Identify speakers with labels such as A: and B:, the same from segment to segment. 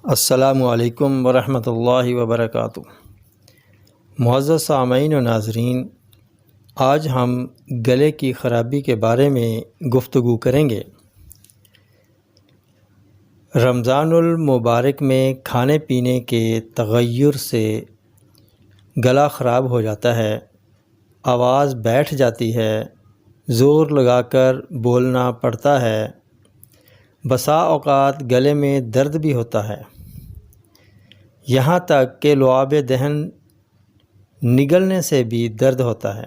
A: السلام علیکم ورحمۃ اللہ وبرکاتہ۔ معزز سامعین و ناظرین، آج ہم گلے کی خرابی کے بارے میں گفتگو کریں گے۔ رمضان المبارک میں کھانے پینے کے تغیر سے گلا خراب ہو جاتا ہے، آواز بیٹھ جاتی ہے، زور لگا کر بولنا پڑتا ہے، بسا اوقات گلے میں درد بھی ہوتا ہے، یہاں تک کہ لعاب دہن نگلنے سے بھی درد ہوتا ہے۔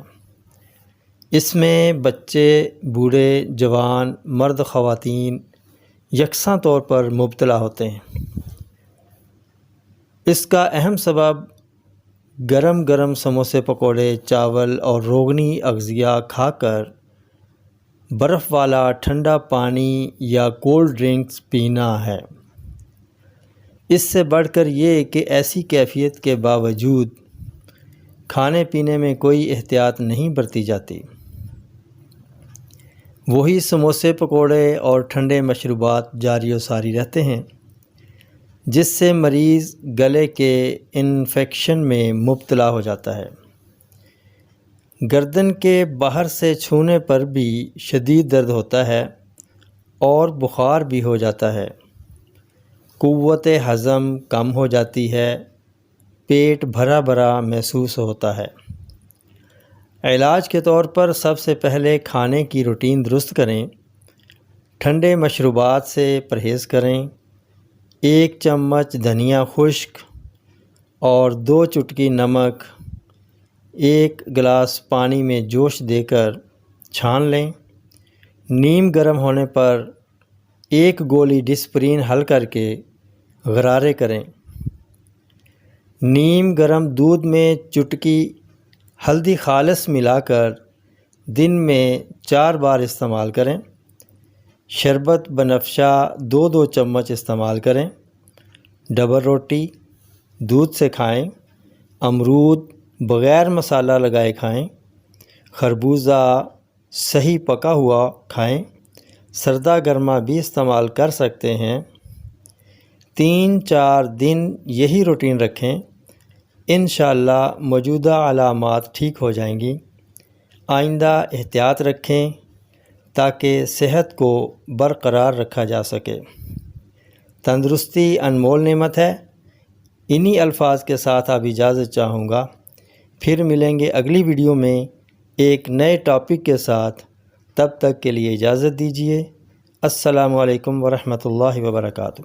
A: اس میں بچے، بوڑھے، جوان، مرد، خواتین یکساں طور پر مبتلا ہوتے ہیں۔ اس کا اہم سبب گرم گرم سموسے، پکوڑے، چاول اور روغنی اغذیہ کھا کر برف والا ٹھنڈا پانی یا کولڈ ڈرنکس پینا ہے۔ اس سے بڑھ کر یہ کہ ایسی کیفیت کے باوجود کھانے پینے میں کوئی احتیاط نہیں برتی جاتی۔ وہی سموسے، پکوڑے اور ٹھنڈے مشروبات جاری و ساری رہتے ہیں، جس سے مریض گلے کے انفیکشن میں مبتلا ہو جاتا ہے۔ گردن کے باہر سے چھونے پر بھی شدید درد ہوتا ہے اور بخار بھی ہو جاتا ہے، قوت ہضم کم ہو جاتی ہے، پیٹ بھرا بھرا محسوس ہوتا ہے۔ علاج کے طور پر سب سے پہلے کھانے کی روٹین درست کریں، ٹھنڈے مشروبات سے پرہیز کریں، 1 چمچ دھنیا خشک اور 2 چٹکی نمک 1 گلاس پانی میں جوش دے کر چھان لیں۔ نیم گرم ہونے پر 1 گولی ڈسپرین حل کر کے غرارے کریں۔ نیم گرم دودھ میں چٹکی ہلدی خالص ملا کر دن میں 4 بار استعمال کریں۔ شربت بنفشہ 2 چمچ استعمال کریں۔ ڈبل روٹی دودھ سے کھائیں۔ امرود بغیر مسالہ لگائے کھائیں۔ خربوزہ صحیح پکا ہوا کھائیں۔ سردہ گرما بھی استعمال کر سکتے ہیں۔ 3-4 دن یہی روٹین رکھیں، انشاءاللہ موجودہ علامات ٹھیک ہو جائیں گی۔ آئندہ احتیاط رکھیں تاکہ صحت کو برقرار رکھا جا سکے۔ تندرستی انمول نعمت ہے۔ انہی الفاظ کے ساتھ اب اجازت چاہوں گا، پھر ملیں گے اگلی ویڈیو میں ایک نئے ٹاپک کے ساتھ۔ تب تک کے لیے اجازت دیجیے۔ السلام علیکم ورحمۃ اللہ وبرکاتہ۔